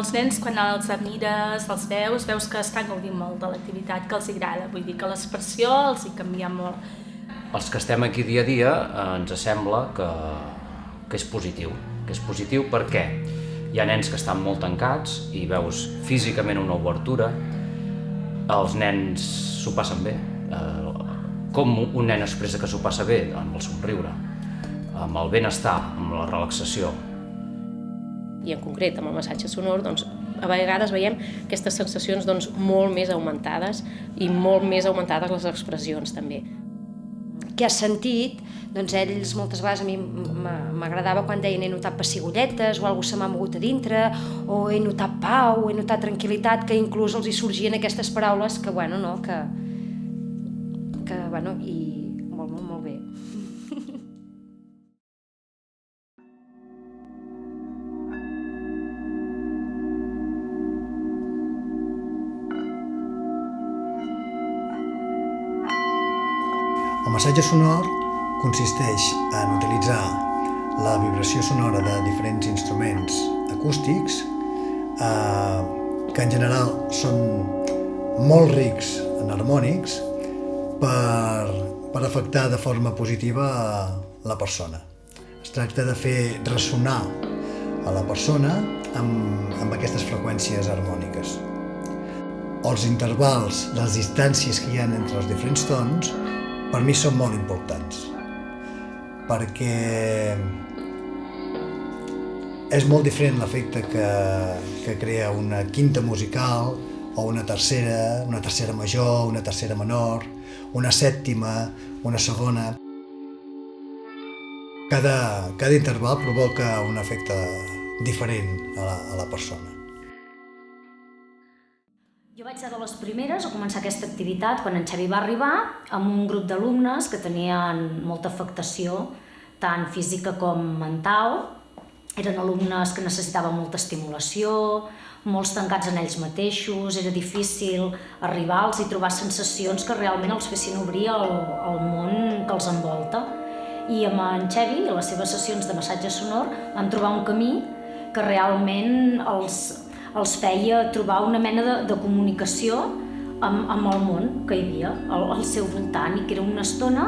els nens, quan els mires, els veus que estan gaudint molt de l'activitat, que els agrada, vull dir que l'expressió els hi canvia molt. Els que estem aquí dia a dia ens sembla que és positiu. Que és positiu perquè hi ha nens que estan molt tancats i veus físicament una obertura, els nens s'ho passen bé. Com un nen expressa que s'ho passa bé? Amb el somriure, amb el benestar, amb la relaxació. I en concret amb el massatge sonor, a vegades veiem aquestes sensacions molt més augmentades i molt més augmentades les expressions també. Què has sentit? Doncs ells moltes vegades a mi m'agradava quan deien he notat pessigolletes o alguna cosa se m'ha mogut a dintre o he notat pau, he notat tranquil·litat, que inclús els hi sorgien aquestes paraules que i molt bé. El massatge sonor consisteix en utilitzar la vibració sonora de diferents instruments acústics que en general són molt rics en harmònics per afectar de forma positiva la persona. Es tracta de fer ressonar a la persona amb aquestes freqüències harmòniques. Els intervals, les distàncies que hi ha entre els diferents tons, per mi són molt importants, perquè és molt diferent l'efecte que crea una quinta musical o una tercera major, una tercera menor, una sèptima, una segona. Cada interval provoca un efecte diferent a la persona. Jo vaig ser de les primeres a començar aquesta activitat quan en Xavi va arribar amb un grup d'alumnes que tenien molta afectació, tant física com mental. Eren alumnes que necessitaven molta estimulació, molts tancats en ells mateixos, era difícil arribar-los i trobar sensacions que realment els fessin obrir el món que els envolta. I amb en Xavi i les seves sessions de massatge sonor vam trobar un camí que realment els feia trobar una mena de comunicació amb el món que hi havia al seu voltant i que era una estona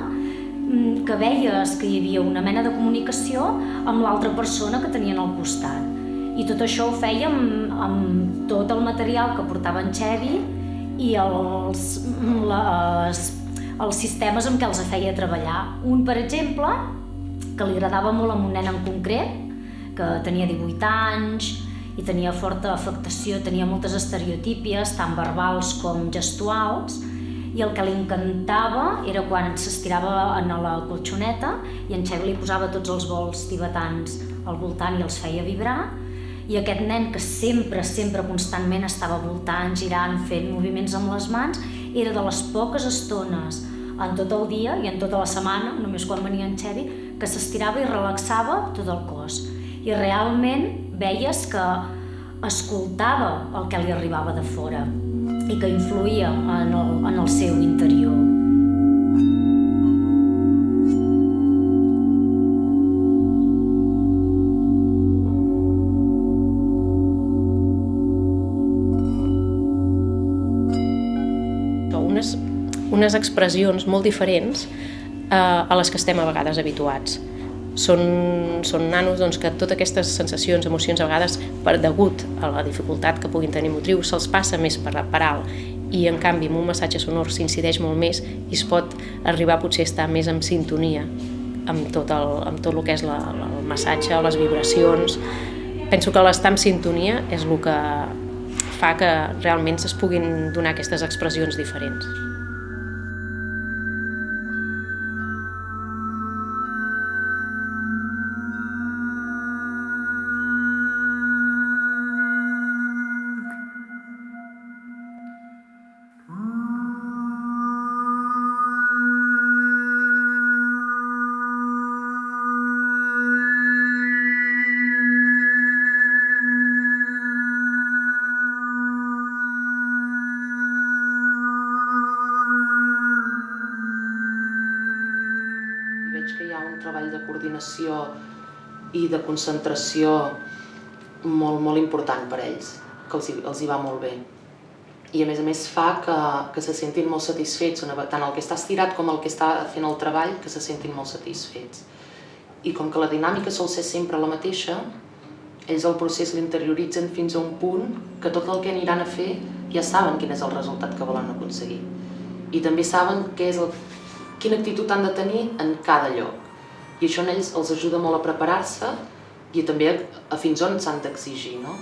que veies que hi havia una mena de comunicació amb l'altra persona que tenien al costat. I tot això ho fèiem amb tot el material que portava en Xavi i els sistemes amb què els feia treballar. Un, per exemple, que li agradava molt a un nen en concret, que tenia 18 anys, i tenia forta afectació, tenia moltes estereotípies, tant verbals com gestuals, i el que li encantava era quan s'estirava en la colxoneta i en Xavi li posava tots els bols tibetans al voltant i els feia vibrar, i aquest nen que sempre, constantment estava voltant, girant, fent moviments amb les mans, era de les poques estones en tot el dia i en tota la setmana, només quan venia en Xavi, que s'estirava i relaxava tot el cos. I realment veies que escoltava el que li arribava de fora i que influïa en el seu interior. Unes expressions molt diferents a les que estem a vegades habituats. Són nanos que totes aquestes sensacions, emocions, a vegades degut a la dificultat que puguin tenir motriu, se'ls passa més per alt, i en canvi amb un massatge sonor s'incideix molt més i es pot arribar potser a estar més en sintonia amb tot el que és el massatge, les vibracions. Penso que l'estar en sintonia és el que fa que realment es puguin donar aquestes expressions diferents. Que hi ha un treball de coordinació i de concentració molt important per a ells. que els hi va molt bé. I a més fa que se sentin molt satisfets, tant el que està estirat com el que està fent el treball, que se sentin molt satisfets. I com que la dinàmica sol ser sempre la mateixa, ells el procés l'interioritzen fins a un punt que tot el que aniran a fer ja saben quin és el resultat que volen aconseguir. I també saben quina actitud han de tenir en cada lloc. I això en ells els ajuda molt a preparar-se i també a fins on s'han d'exigir, no?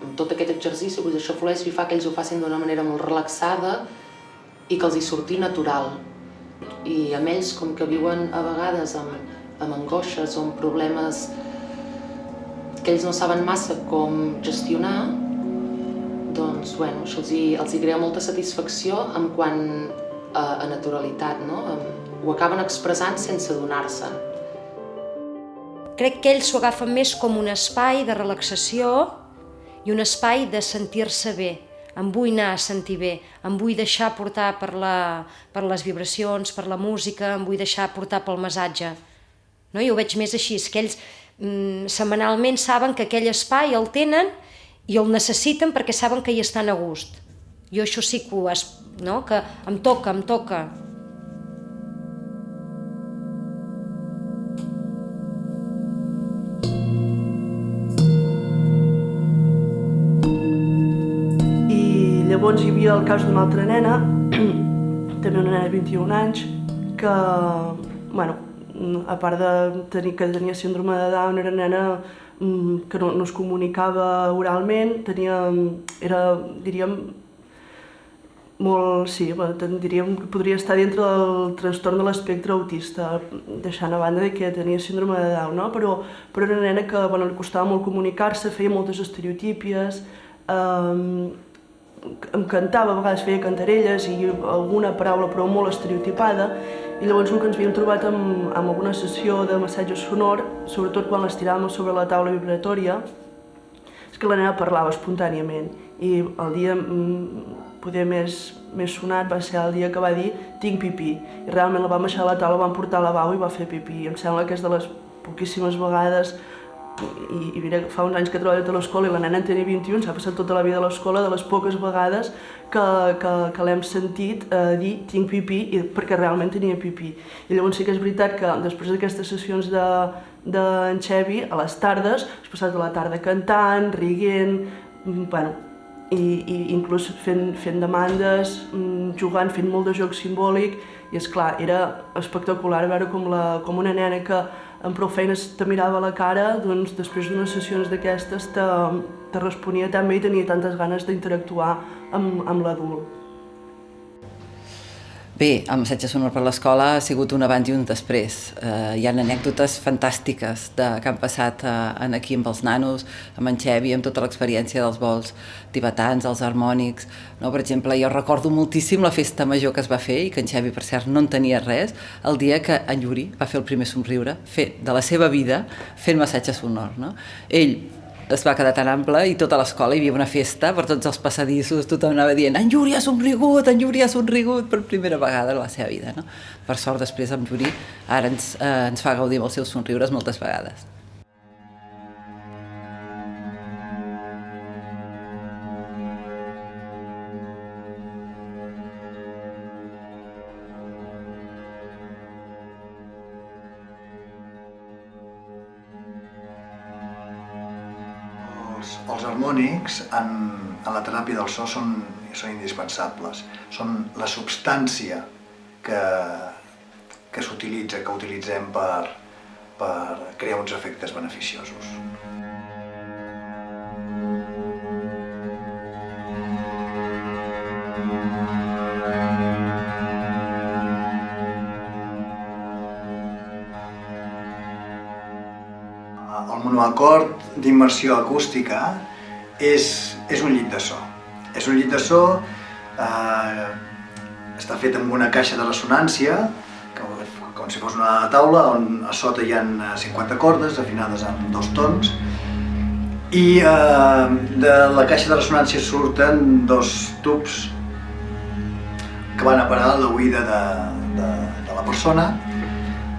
En tot aquest exercici, això flueix i fa que ells ho facin d'una manera molt relaxada i que els hi surti natural. I amb ells, com que viuen a vegades amb angoixes o amb problemes que ells no saben massa com gestionar, doncs, bueno, això els hi crea molta satisfacció en quant a naturalitat, no? Ho acaben expressant sense adonar-se'n. Crec que ells s'ho agafen més com un espai de relaxació i un espai de sentir-se bé. Em vull anar a sentir bé, em vull deixar portar per les vibracions, per la música, em vull deixar portar pel massatge. No? Jo ho veig més així, que ells setmanalment saben que aquell espai el tenen i el necessiten perquè saben que hi estan a gust. Jo això sí que em toca. Llavors hi havia el cas d'una altra nena, també una nena de 21 anys, que, a part de que tenia síndrome de Down, era nena que no es comunicava oralment, diríem que podria estar dintre del trastorn de l'espectre autista, deixant a banda que tenia síndrome de Down, no? Però era una nena que li costava molt comunicar-se, feia moltes estereotípies, em cantava, a vegades feia cantarelles i alguna paraula però molt estereotipada, i llavors el que ens havíem trobat en alguna sessió de massatge sonor, sobretot quan l'estiràvem sobre la taula vibratòria, és que la nena parlava espontàniament, i el dia poder més sonat va ser el dia que va dir tinc pipí, i realment la vam baixar a la taula, la vam portar al lavabo i va fer pipí. Em sembla que és de les poquíssimes vegades, i mira, fa uns anys que treballo a l'escola i la nena en tenia 21, s'ha passat tota la vida a l'escola, de les poques vegades que l'hem sentit dir tinc pipí, perquè realment tenia pipí. I llavors sí que és veritat que després d'aquestes sessions d'en Xevi, a les tardes, has passat la tarda cantant, rient, i inclús fent demandes, jugant, fent molt de joc simbòlic, i esclar, era espectacular veure com una nena que amb prou feines te mirava a la cara, doncs després d'unes sessions d'aquestes te responia tan bé i tenia tantes ganes d'interactuar amb l'adult. Bé, el massatge sonor per l'escola ha sigut un abans i un després. Hi ha anècdotes fantàstiques que han passat aquí amb els nanos, amb en Xevi, amb tota l'experiència dels vols tibetans, els harmònics. Per exemple, jo recordo moltíssim la festa major que es va fer i que en Xevi, per cert, no en tenia res, el dia que en Yuri va fer el primer somriure de la seva vida fent massatge sonor. Ell es va quedar tan ample i tota l'escola hi havia una festa per tots els passadissos, tothom anava dient en Yuri ha somrigut per primera vegada a la seva vida. Per sort, després amb Yuri ara ens fa gaudir amb els seus somriures moltes vegades. Els harmònics en la teràpia del so són indispensables. Són la substància que s'utilitza, que utilitzem per crear uns efectes beneficiosos. El monoacord d'immersió acústica és un llit de so. És un llit de so, està fet amb una caixa de ressonància, com si fos una taula, on a sota hi ha 50 cordes afinades en 2 tons, i de la caixa de ressonància surten 2 tubs que van a parar a l'oïda de la persona,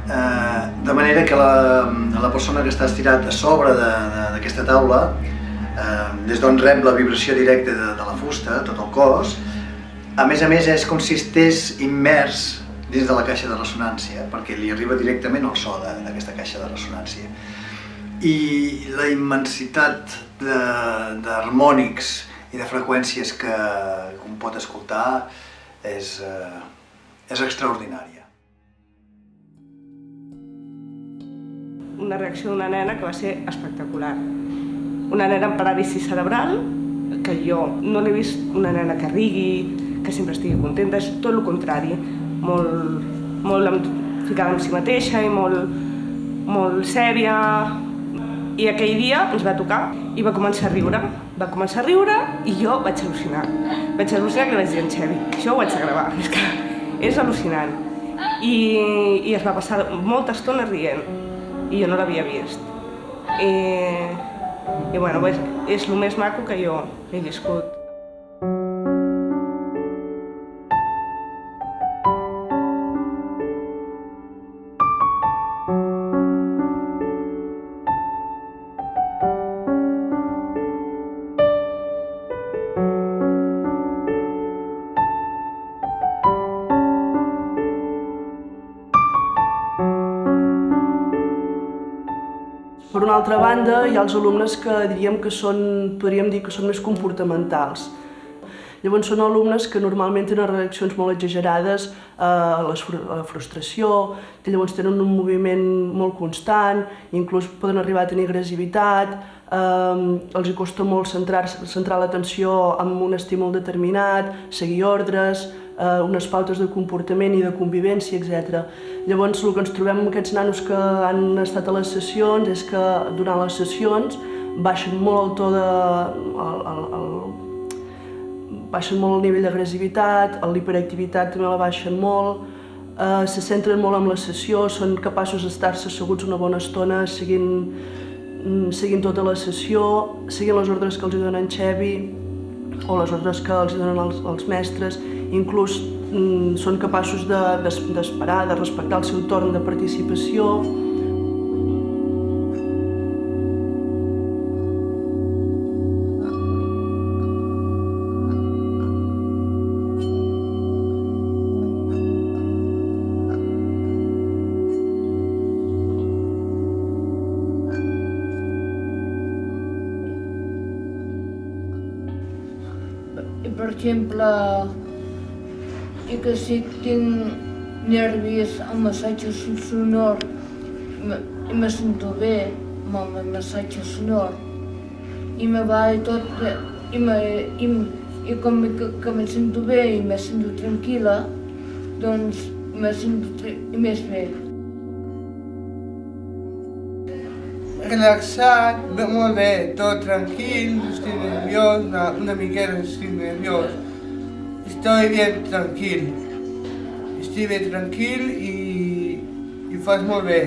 de manera que la persona que està estirat a sobre d'aquesta taula des d'on rep la vibració directa de la fusta, tot el cos. A més, és com si estigués immers dins de la caixa de ressonància, perquè li arriba directament el so d'aquesta caixa de ressonància. I la immensitat d'harmònics i de freqüències que un pot escoltar és extraordinària. Una reacció d'una nena que va ser espectacular. Una nena amb paràlisi cerebral, que jo no l'he vist una nena que rigui, que sempre estigui contenta, és tot el contrari. Molt ficada en si mateixa i molt sèria. I aquell dia ens va tocar i va començar a riure. Va començar a riure i jo vaig al·lucinar. Vaig al·lucinar que li vaig dir a en Xevi, això ho haig de gravar, és que és al·lucinant. I es va passar molta estona rient i jo no l'havia vist. I bueno, és el més maco que jo he viscut. Per una altra banda, hi ha els alumnes que podríem dir que són més comportamentals. Llavors són alumnes que normalment tenen reaccions molt exagerades a la frustració, que llavors tenen un moviment molt constant, inclús poden arribar a tenir agressivitat, els costa molt centrar l'atenció en un estímul determinat, seguir ordres, unes pautes de comportament i de convivència, etc. Llavors, el que ens trobem amb aquests nanos que han estat a les sessions és que durant les sessions baixen molt el nivell d'agressivitat, l'hiperactivitat també la baixen molt, se centren molt en la sessió, són capaços d'estar-se asseguts una bona estona seguint tota la sessió, seguint les ordres que els donen Xevi o les ordres que els donen els mestres. Inclús són capaços d'esperar, de respectar el seu torn de participació. Per exemple, i que si tinc nervis amb massatge sonor i me sento bé amb el massatge sonor i me va i tot i com que me sento bé i me sento tranquil·la, doncs me sento més bé. Relaxat, molt bé, tot tranquil, estic nerviós, una miqueta estic nerviós. Estoy bien tranquil. Estic bé tranquil i fas molt bé.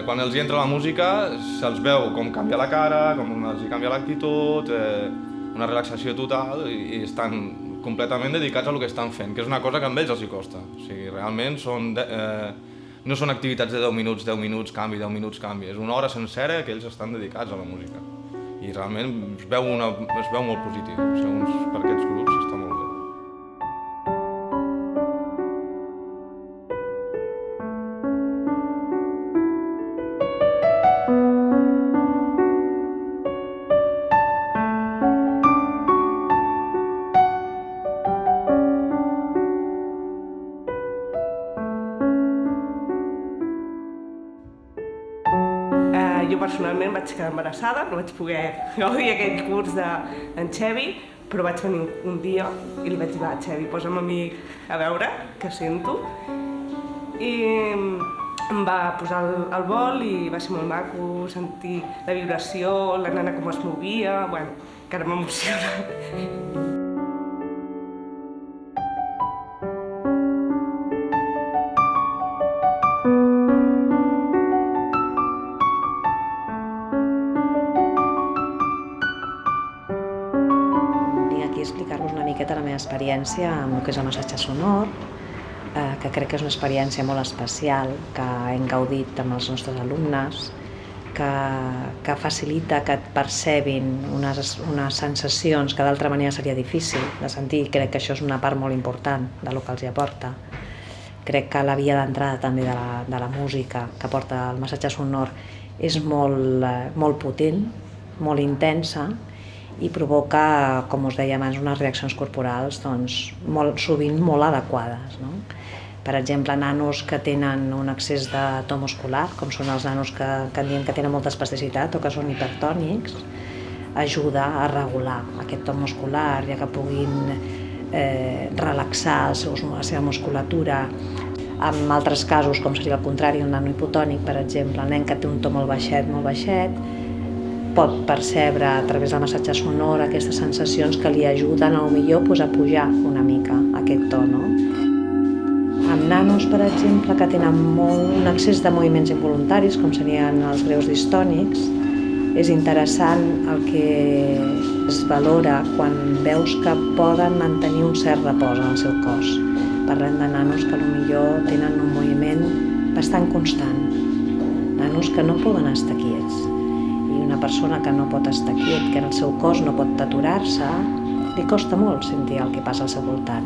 Quan els hi entra la música se'ls veu com canvia la cara, com els hi canvia l'actitud, una relaxació total i estan completament dedicats a el que estan fent, que és una cosa que a ells els hi costa. O sigui, realment no són activitats de 10 minuts, canvi, 10 minuts, canvi. És una hora sencera que ells estan dedicats a la música. I realment es veu molt positiu. Segons per aquests grups està molt bé. Jo personalment vaig quedar embarassada, no vaig poder gaudir aquell curs d'en Xevi, però vaig venir un dia i li vaig dir, va, Xevi, posa'm a mi a veure què sento. I em va posar el vol i va ser molt maco sentir la vibració, la nena com es movia, bueno, encara m'emociona. meva experiència amb el que és el massatge sonor, que crec que és una experiència molt especial, que hem gaudit amb els nostres alumnes, que facilita que et percebin unes sensacions que d'altra manera seria difícil de sentir. Crec que això és una part molt important del que els hi aporta. Crec que la via d'entrada també de la música que aporta el massatge sonor és molt potent, molt intensa, i provoca, com us deia abans, unes reaccions corporals sovint molt adequades. Per exemple, nanos que tenen un excés de to muscular, com són els nanos que diem que tenen molta espasticitat o que són hipertònics, ajuda a regular aquest to muscular, ja que puguin relaxar la seva musculatura. En altres casos, com seria el contrari, un nano hipotònic, per exemple, el nen que té un to molt baixet, pot percebre a través del massatge sonor aquestes sensacions que li ajuden potser a pujar una mica aquest to. Amb nanos, per exemple, que tenen un excés de moviments involuntaris, com serien els greus distònics, és interessant el que es valora quan veus que poden mantenir un cert repòs en el seu cos. Parlem de nanos que potser tenen un moviment bastant constant, nanos que no poden estar quiets. I una persona que no pot estar quiet, que en el seu cos no pot aturar-se, li costa molt sentir el que passa al seu voltant.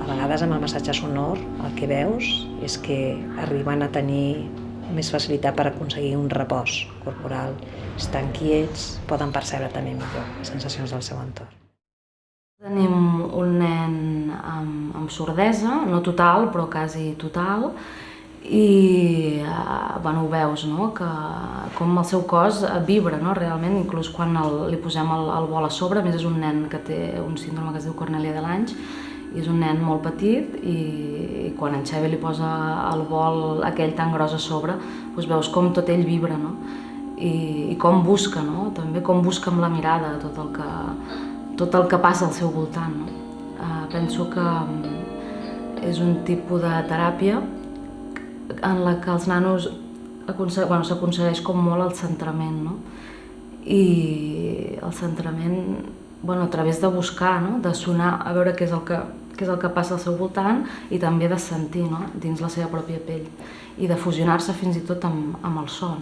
A vegades amb el massatge sonor el que veus és que arriben a tenir més facilitat per aconseguir un repòs corporal. Estan quiets, poden percebre també millor les sensacions del seu entorn. Tenim un nen amb sordesa, no total, però quasi total, i ho veus, que com el seu cos vibra realment, inclús quan li posem el bol a sobre. A més, és un nen que té un síndrome que es diu Cornelia de Lange, i és un nen molt petit, i quan en Xavi li posa el bol aquell tan gros a sobre, veus com tot ell vibra, i com busca, també com busca amb la mirada tot el que passa al seu voltant. Penso que és un tipus de teràpia en la que els nanos s'aconsegueix com molt el centrament, i el centrament a través de buscar, de sonar, a veure què és el que passa al seu voltant, i també de sentir dins la seva pròpia pell, i de fusionar-se fins i tot amb el so.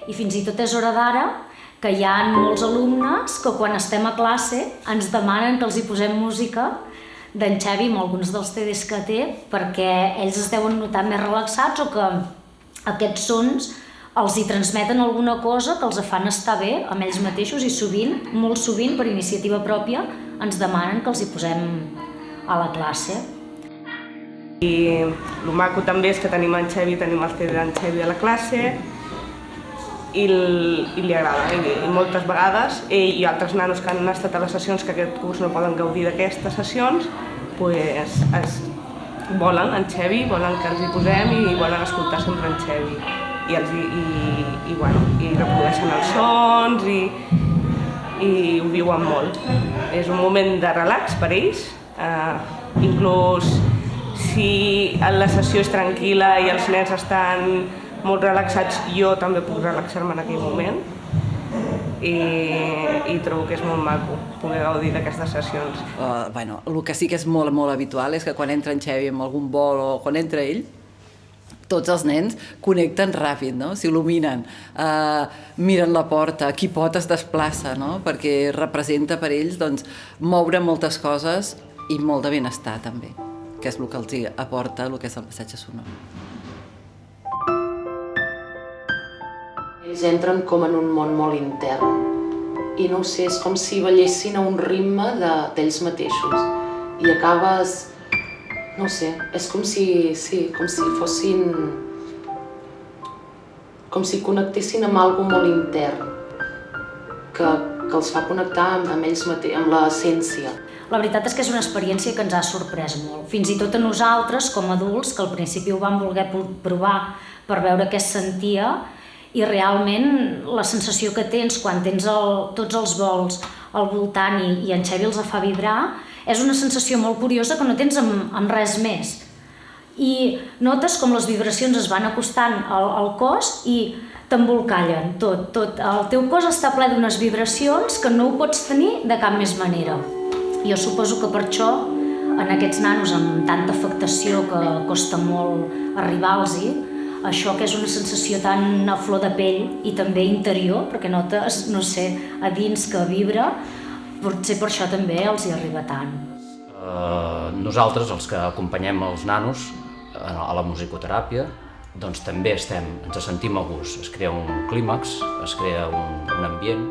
I fins i tot és hora d'ara que hi ha molts alumnes que quan estem a classe ens demanen que els hi posem música d'en Xavi amb alguns dels CDs que té, perquè ells es deuen notar més relaxats o que aquests sons els hi transmeten alguna cosa que els fan estar bé amb ells mateixos, i sovint, molt sovint, per iniciativa pròpia, ens demanen que els hi posem a la classe. I el maco també és que tenim en Xavi, tenim el CD d'en Xavi a la classe, i li agrada, i moltes vegades ell i altres nanos que han estat a les sessions, que aquest curs no poden gaudir d'aquestes sessions, volen en Xavi, volen que els hi posem i volen escoltar sempre en Xavi, i reprodueixen els sons i ho viuen molt. És un moment de relax per ells, inclús si la sessió és tranquil·la i els nens estan molt relaxats, jo també puc relaxar-me en aquell moment, i trobo que és molt maco poder gaudir d'aquestes sessions. El que sí que és molt habitual és que quan entra en Xavi amb algun vol o quan entra ell, tots els nens connecten ràpid, s'il·luminen, miren la porta, qui pot es desplaça, perquè representa per ells moure moltes coses i molt de benestar també, que és el que els aporta el que és el massatge sonor. Ells entren com en un món molt intern i no ho sé, és com si ballessin a un ritme d'ells mateixos i acabes, no ho sé, és com si fossin, com si connectessin amb algo molt intern que els fa connectar amb ells mateixos, amb l'essència. La veritat és que és una experiència que ens ha sorprès molt, fins i tot a nosaltres com a adults, que al principi ho vam voler provar per veure què es sentia, i realment la sensació que tens quan tens tots els vols al voltant i en Xevi els fa vibrar és una sensació molt curiosa que no tens amb res més. I notes com les vibracions es van acostant al cos i t'embolcallen tot. El teu cos està ple d'unes vibracions que no ho pots tenir de cap més manera. Jo suposo que per això, en aquests nanos amb tanta afectació que costa molt arribar-los-hi, això que és una sensació tan a flor de pell i també interior, perquè notes, no sé, a dins que vibra, potser per això també els hi arriba tant. Nosaltres, els que acompanyem els nanos a la musicoteràpia, doncs també ens sentim a gust. Es crea un clímax, es crea un ambient.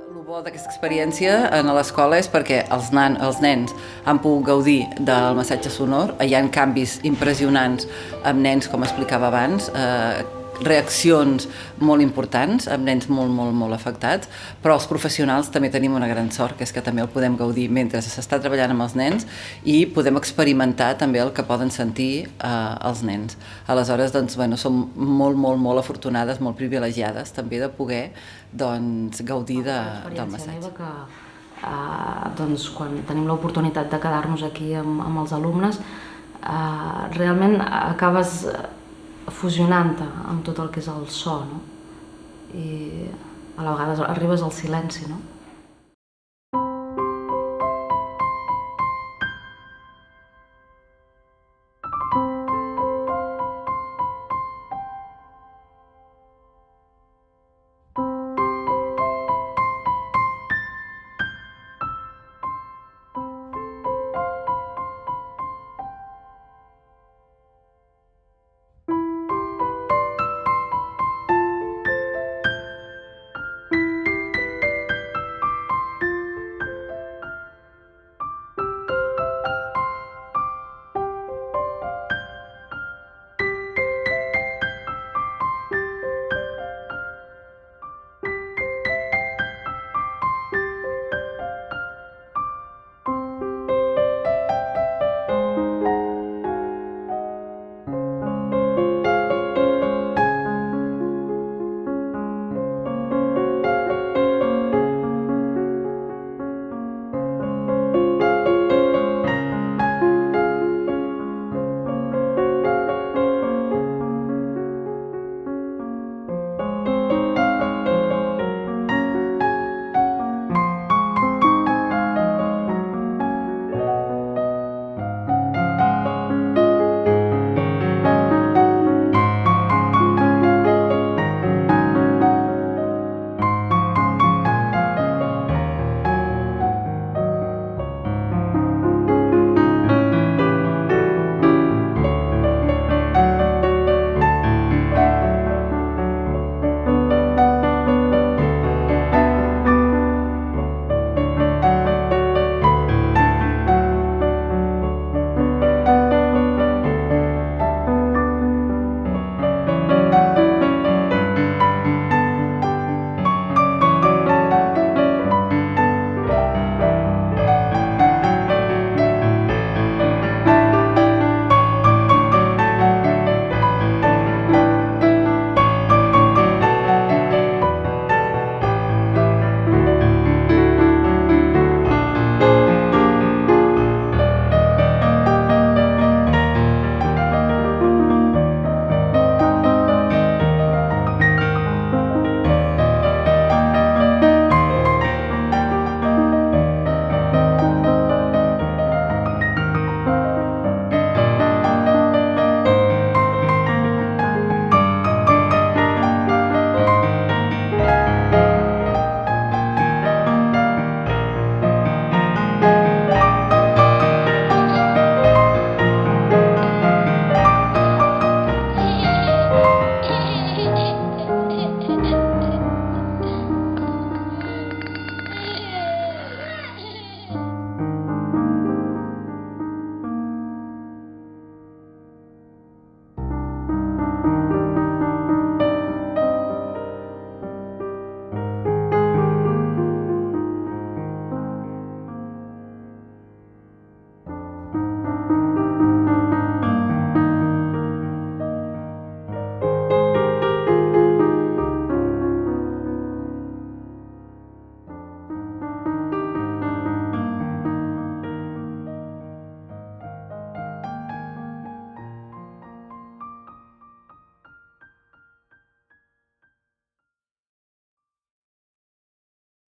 El bo d'aquesta experiència a l'escola és perquè els nens han pogut gaudir del massatge sonor. Hi ha canvis impressionants amb nens, com explicava abans, reaccions molt importants, amb nens molt afectats, però els professionals també tenim una gran sort, que és que també el podem gaudir mentre s'està treballant amb els nens i podem experimentar també el que poden sentir els nens. Aleshores, doncs, som molt afortunades, molt privilegiades també de poder gaudir del massatge. Quan tenim l'oportunitat de quedar-nos aquí amb els alumnes, realment acabes fusionant-te amb tot el que és el so, no? I a la vegada arribes al silenci, no?